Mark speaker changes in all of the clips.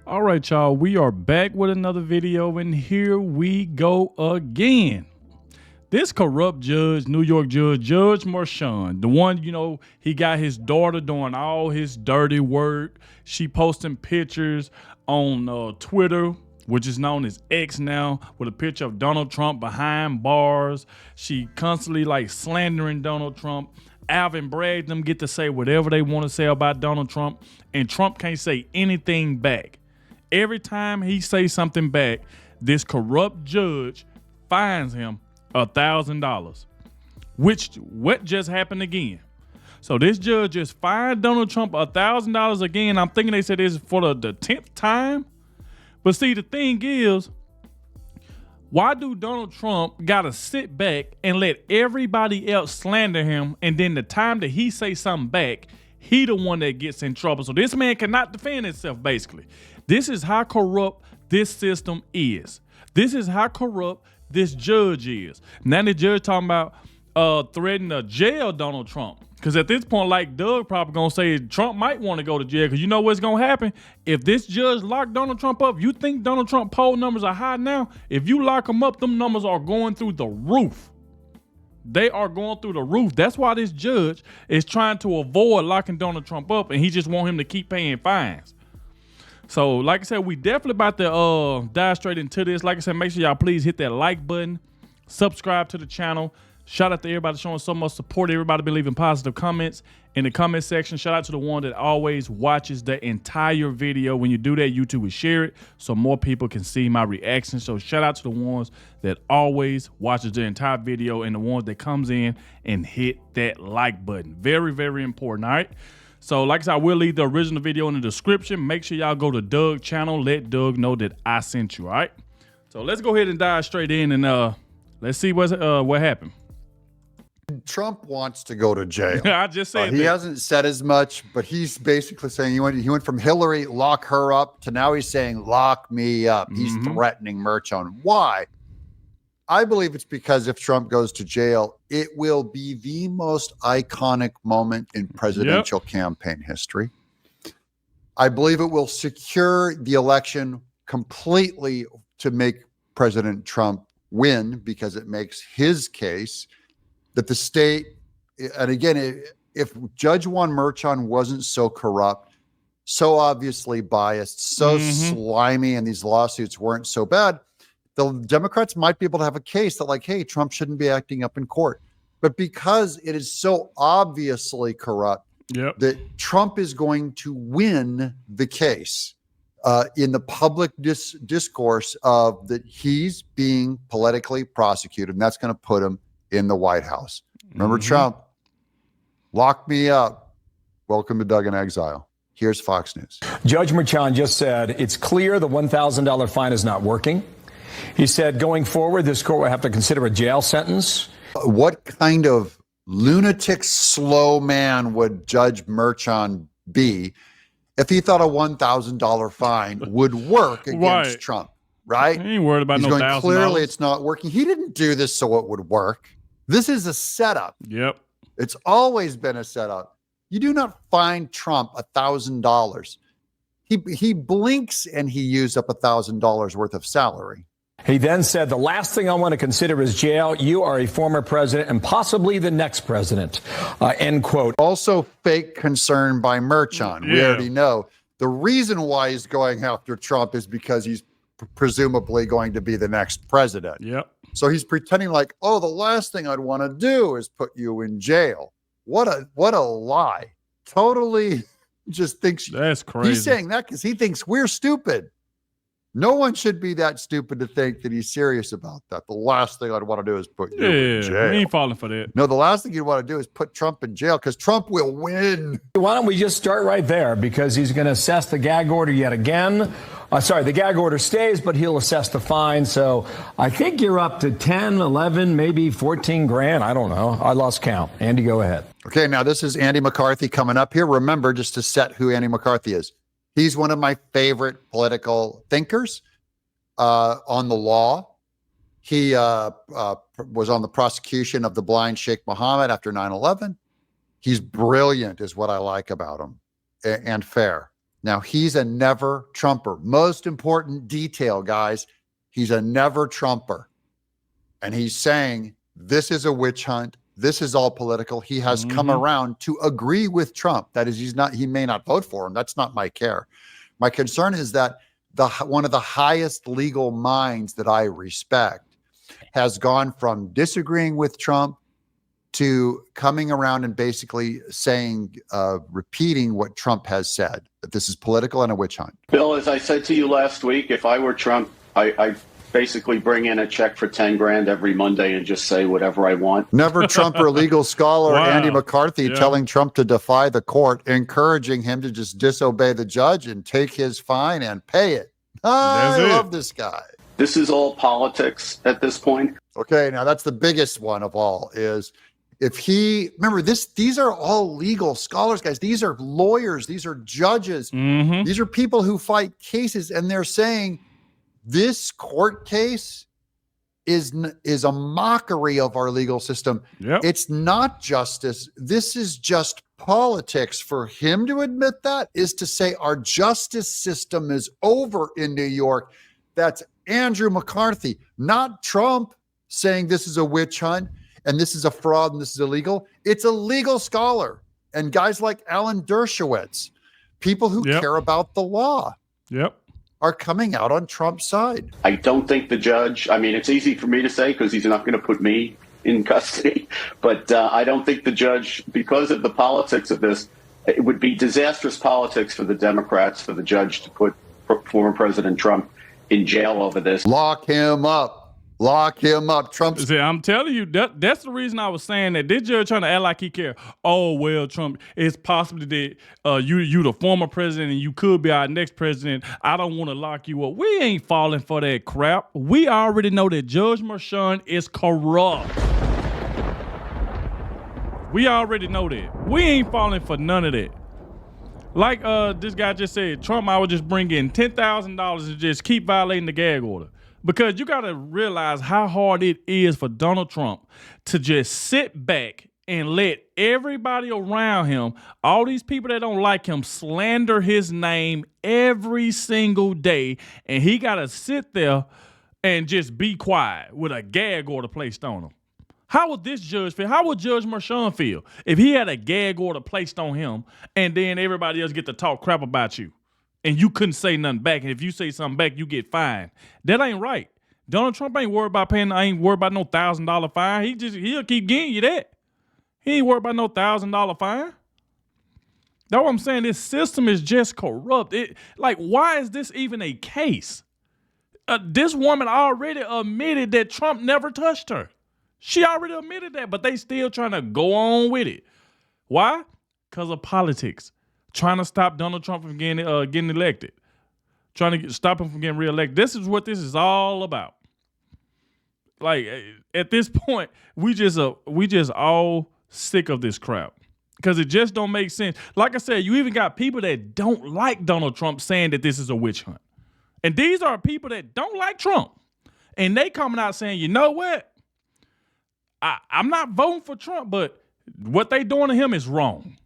Speaker 1: All right, y'all, we are back with another video, and here we go again. This corrupt judge, New York judge, Judge Merchan, the one, he got his daughter doing all his dirty work. She posting pictures on Twitter, which is known as X now, with a picture of Donald Trump behind bars. She constantly slandering Donald Trump. Alvin Bragg them get to say whatever they want to say about Donald Trump, and Trump can't say anything back. Every time he says something back, this corrupt judge fines him $1,000, what just happened again? So this judge just fined Donald Trump $1,000 again. I'm thinking they said this is for the 10th time. But see, the thing is, why do Donald Trump gotta sit back and let everybody else slander him, and then the time that he say something back, he the one that gets in trouble? So this man cannot defend himself, basically. This is how corrupt this system is. This is how corrupt this judge is. Now the judge talking about threatening to jail Donald Trump. Because at this point, like Doug probably going to say, Trump might want to go to jail. Because you know what's going to happen? If this judge locked Donald Trump up, you think Donald Trump poll numbers are high now? If you lock him up, them numbers are going through the roof. They are going through the roof. That's why this judge is trying to avoid locking Donald Trump up, and he just want him to keep paying fines. So, like I said, we definitely about to dive straight into this. Like I said, make sure y'all please hit that like button, subscribe to the channel. Shout out to everybody showing so much support. Everybody been leaving positive comments in the comment section. Shout out to the one that always watches the entire video. When you do that, YouTube will share it so more people can see my reaction. So shout out to the ones that always watches the entire video, and the ones that comes in and hit that like button. Very, very important, all right? So like I said, I will leave the original video in the description. Make sure y'all go to Doug's channel. Let Doug know that I sent you, all right? So let's go ahead and dive straight in, and let's see what happened.
Speaker 2: Trump wants to go to jail.
Speaker 1: I just said
Speaker 2: he hasn't said as much, but he's basically saying he went from Hillary, lock her up, to now he's saying, lock me up. He's threatening Merchan. Why? I believe it's because if Trump goes to jail, it will be the most iconic moment in presidential campaign history. I believe it will secure the election completely to make President Trump win, because it makes his case that the state, and again, if Judge Juan Merchan wasn't so corrupt, so obviously biased, so slimy, and these lawsuits weren't so bad, the Democrats might be able to have a case that, like, hey, Trump shouldn't be acting up in court. But because it is so obviously corrupt, that Trump is going to win the case in the public discourse of that he's being politically prosecuted, and that's going to put him in the White House. Remember Trump, lock me up. Welcome to Doug in Exile. Here's Fox News.
Speaker 3: Judge Merchan just said it's clear the $1,000 fine is not working. He said going forward, this court will have to consider a jail sentence.
Speaker 2: What kind of lunatic slow man would Judge Merchan be if he thought a $1,000 fine would work against Trump? Right?
Speaker 1: He ain't worried about no $1,000.
Speaker 2: Clearly, it's not working. He didn't do this so it would work. This is a setup. It's always been a setup. You do not fine Trump $1,000. He blinks and he used up $1,000 worth of salary.
Speaker 3: He then said, the last thing I want to consider is jail. You are a former president and possibly the next president, end quote.
Speaker 2: Also fake concern by Merchan. We already know. The reason why he's going after Trump is because he's presumably going to be the next president. So he's pretending like, oh, the last thing I'd want to do is put you in jail. What a lie. Totally just thinks
Speaker 1: that's crazy.
Speaker 2: He's saying that because he thinks we're stupid. No one should be that stupid to think that he's serious about that. The last thing I'd want to do is put you in jail.
Speaker 1: He ain't falling for that.
Speaker 2: No, the last thing you'd want to do is put Trump in jail, because Trump will win.
Speaker 3: Why don't we just start right there? Because he's going to assess the gag order yet again. Sorry, the gag order stays, but he'll assess the fine. So I think you're up to 10, 11, maybe 14 grand. I don't know. I lost count. Andy, go ahead.
Speaker 2: Okay, now this is Andy McCarthy coming up here. Remember, just to set who Andy McCarthy is. He's one of my favorite political thinkers on the law. He was on the prosecution of the blind Sheikh Mohammed after 9/11. He's brilliant is what I like about him, and fair. Now, he's a never Trumper. Most important detail, guys, he's a never Trumper. And he's saying this is a witch hunt. This is all political. He has come around to agree with Trump. That is, he may not vote for him. That's not my care. My concern is that one of the highest legal minds that I respect has gone from disagreeing with Trump to coming around and basically saying, repeating what Trump has said, that this is political and a witch hunt.
Speaker 4: Bill, as I said to you last week, if I were Trump, I basically bring in a check for 10 grand every Monday and just say whatever I want.
Speaker 2: Never Trumper legal scholar Andy McCarthy telling Trump to defy the court, encouraging him to just disobey the judge and take his fine and pay it. I love this guy.
Speaker 4: This is all politics at this point.
Speaker 2: Okay, now that's the biggest one of all is if he, remember these are all legal scholars, guys. These are lawyers. These are judges. These are people who fight cases, and they're saying this court case is a mockery of our legal system. It's not justice. This is just politics. For him to admit that is to say our justice system is over in New York. That's Andrew McCarthy, not Trump, saying this is a witch hunt and this is a fraud and this is illegal. It's a legal scholar and guys like Alan Dershowitz, people who care about the law, are coming out on Trump's side.
Speaker 4: I don't think the judge, I mean, it's easy for me to say because he's not going to put me in custody, but I don't think the judge, because of the politics of this, it would be disastrous politics for the Democrats, for the judge to put former President Trump in jail over this.
Speaker 2: Lock him up. Lock him up. Trump.
Speaker 1: See, I'm telling you, that's the reason I was saying that this judge trying to act like he care. Oh, well, Trump, it's possible that you the former president and you could be our next president. I don't want to lock you up. We ain't falling for that crap. We already know that Judge Merchan is corrupt. We already know that. We ain't falling for none of that. Like this guy just said, Trump, I would just bring in $10,000 and just keep violating the gag order. Because you got to realize how hard it is for Donald Trump to just sit back and let everybody around him, all these people that don't like him, slander his name every single day. And he got to sit there and just be quiet with a gag order placed on him. How would this judge feel? How would Judge Merchan feel if he had a gag order placed on him and then everybody else get to talk crap about you? And you couldn't say nothing back. And if you say something back, you get fined. That ain't right. Donald Trump ain't worried about paying. I ain't worried about no $1,000 fine. He'll keep getting you that. He ain't worried about no $1,000 fine. That's what I'm saying. This system is just corrupt. Why is this even a case? This woman already admitted that Trump never touched her. She already admitted that, but they still trying to go on with it. Why? Because of politics. Trying to stop Donald Trump from getting elected. Trying to stop him from getting reelected. This is what this is all about. Like, at this point, we just all sick of this crap. Because it just don't make sense. Like I said, you even got people that don't like Donald Trump saying that this is a witch hunt. And these are people that don't like Trump. And they coming out saying, you know what? I'm not voting for Trump, but what they doing to him is wrong.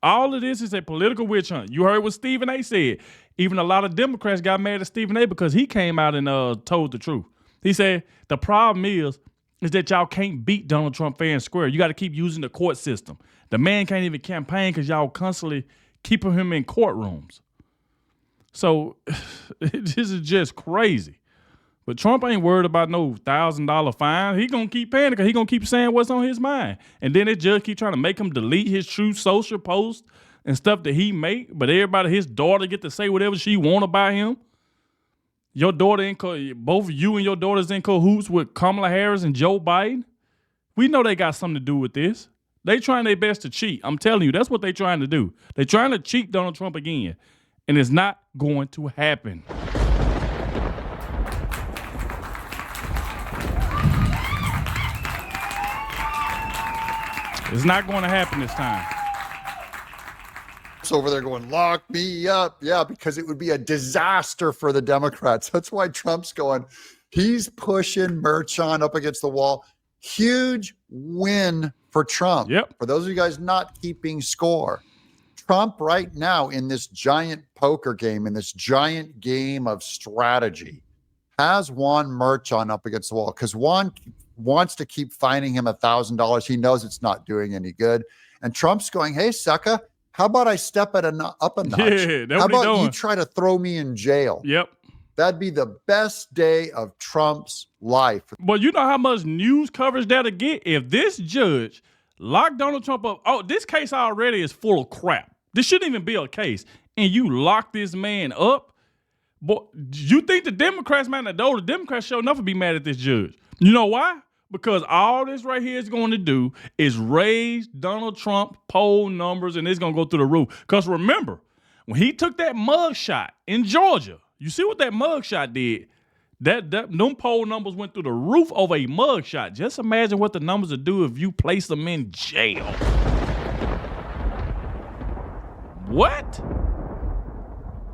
Speaker 1: All of this is a political witch hunt. You heard what Stephen A. said. Even a lot of Democrats got mad at Stephen A. because he came out and told the truth. He said, the problem is that y'all can't beat Donald Trump fair and square. You got to keep using the court system. The man can't even campaign because y'all constantly keeping him in courtrooms. So this is just crazy. But Trump ain't worried about no $1,000 fine. He gonna keep paying it because he gonna keep saying what's on his mind. And then the judge keep trying to make him delete his Truth Social posts and stuff that he make. But everybody, his daughter, get to say whatever she want about him. Your daughter both you and your daughter's in cahoots with Kamala Harris and Joe Biden. We know they got something to do with this. They trying their best to cheat. I'm telling you, that's what they trying to do. They trying to cheat Donald Trump again. And it's not going to happen. It's not going to happen this time.
Speaker 2: It's over there going, lock me up. Yeah, because it would be a disaster for the Democrats. That's why Trump's going, he's pushing Merchan up against the wall. Huge win for Trump.
Speaker 1: Yep.
Speaker 2: For those of you guys not keeping score, Trump right now in this giant poker game, in this giant game of strategy, has Juan Merchan up against the wall because Juan wants to keep fining him $1,000. He knows it's not doing any good. And Trump's going, hey, sucker, how about I step it up a notch?
Speaker 1: Yeah, that's
Speaker 2: how
Speaker 1: what he
Speaker 2: about
Speaker 1: doing.
Speaker 2: you try to throw me in jail?
Speaker 1: Yep.
Speaker 2: That'd be the best day of Trump's life.
Speaker 1: But you know how much news coverage that'll get? If this judge locked Donald Trump up, oh, this case already is full of crap. This shouldn't even be a case. And you lock this man up, boy, you think the Democrats, man, the Democrats sure enough will be mad at this judge. You know why? Because all this right here is going to do is raise Donald Trump poll numbers, and it's going to go through the roof. Because remember, when he took that mug shot in Georgia, you see what that mug shot did? Them poll numbers went through the roof over a mug shot. Just imagine what the numbers would do if you place them in jail. What?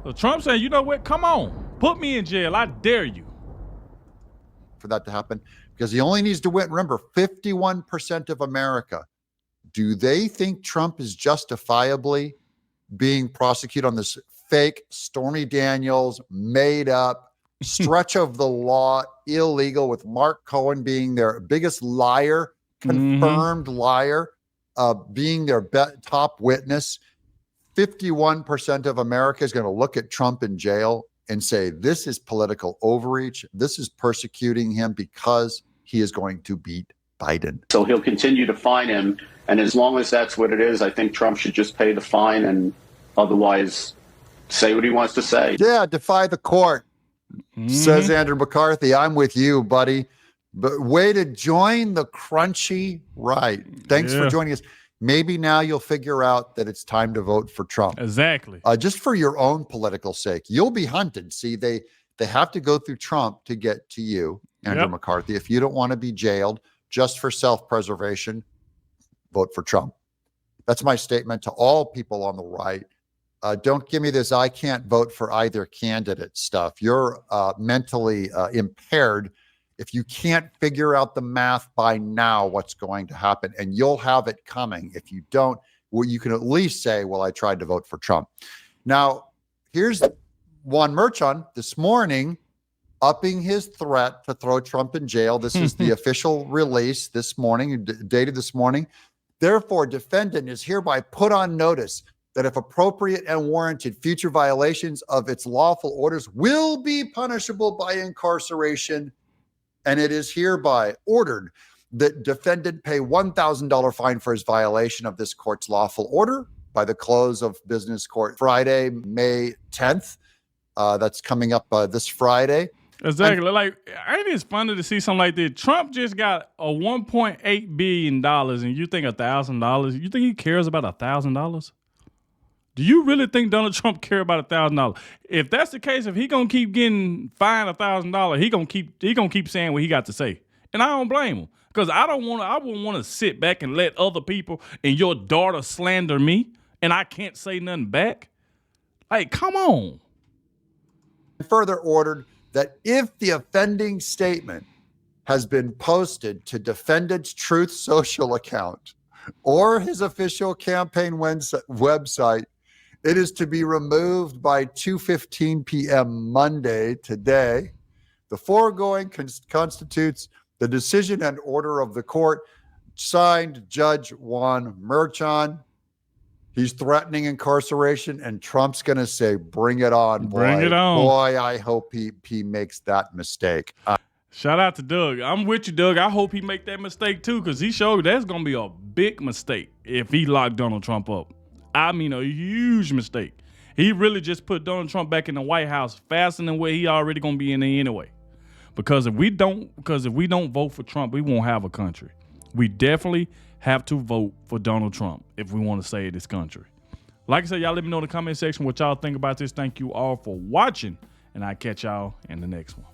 Speaker 1: So Trump saying, you know what? Come on, put me in jail. I dare you.
Speaker 2: For that to happen, because he only needs to win. Remember, 51% of America, do they think Trump is justifiably being prosecuted on this fake Stormy Daniels made up stretch of the law, illegal, with Mark Cohen being their biggest liar, confirmed liar, being their top witness? 51% of America is going to look at Trump in jail and say, this is political overreach. This is persecuting him because he is going to beat Biden.
Speaker 4: So he'll continue to fine him. And as long as that's what it is, I think Trump should just pay the fine and otherwise say what he wants to say.
Speaker 2: Yeah, defy the court, says Andrew McCarthy. I'm with you, buddy. But way to join the crunchy right. Thanks for joining us. Maybe now you'll figure out that it's time to vote for Trump.
Speaker 1: Exactly.
Speaker 2: Just for your own political sake. You'll be hunted. See, they have to go through Trump to get to you, Andrew McCarthy. If you don't want to be jailed just for self-preservation, vote for Trump. That's my statement to all people on the right. Don't give me this I can't vote for either candidate stuff. You're mentally impaired if you can't figure out the math by now what's going to happen, and you'll have it coming. If you don't, well, you can at least say, well, I tried to vote for Trump. Now, here's Juan Merchan this morning upping his threat to throw Trump in jail. This is the official release this morning, dated this morning. Therefore, defendant is hereby put on notice that if appropriate and warranted, future violations of its lawful orders will be punishable by incarceration. And it is hereby ordered that defendant pay $1,000 fine for his violation of this court's lawful order by the close of business court Friday, May 10th. That's coming up this Friday.
Speaker 1: Exactly. Like, ain't it funny to see something like this? Trump just got a $1.8 billion, and you think $1,000? You think he cares about $1,000? Do you really think Donald Trump care about $1,000? If that's the case, if he gonna keep getting fined $1,000, he gonna keep saying what he got to say, and I don't blame him, because I wouldn't want to sit back and let other people and your daughter slander me, and I can't say nothing back. Like, come on.
Speaker 2: Further ordered that if the offending statement has been posted to defendant's Truth Social account or his official campaign website, it is to be removed by 2:15 p.m. Monday, today. The foregoing constitutes the decision and order of the court. Signed, Judge Juan Merchan. He's threatening incarceration, and Trump's going to say, bring it on, boy.
Speaker 1: Bring it on.
Speaker 2: Boy, I hope he makes that mistake.
Speaker 1: Shout out to Doug. I'm with you, Doug. I hope he make that mistake, too, because he showed that's going to be a big mistake if he locked Donald Trump up. I mean, a huge mistake. He really just put Donald Trump back in the White House faster than where he already going to be in there anyway. Because if we don't vote for Trump, we won't have a country. We definitely have to vote for Donald Trump if we want to save this country. Like I said, y'all let me know in the comment section what y'all think about this. Thank you all for watching, and I'll catch y'all in the next one.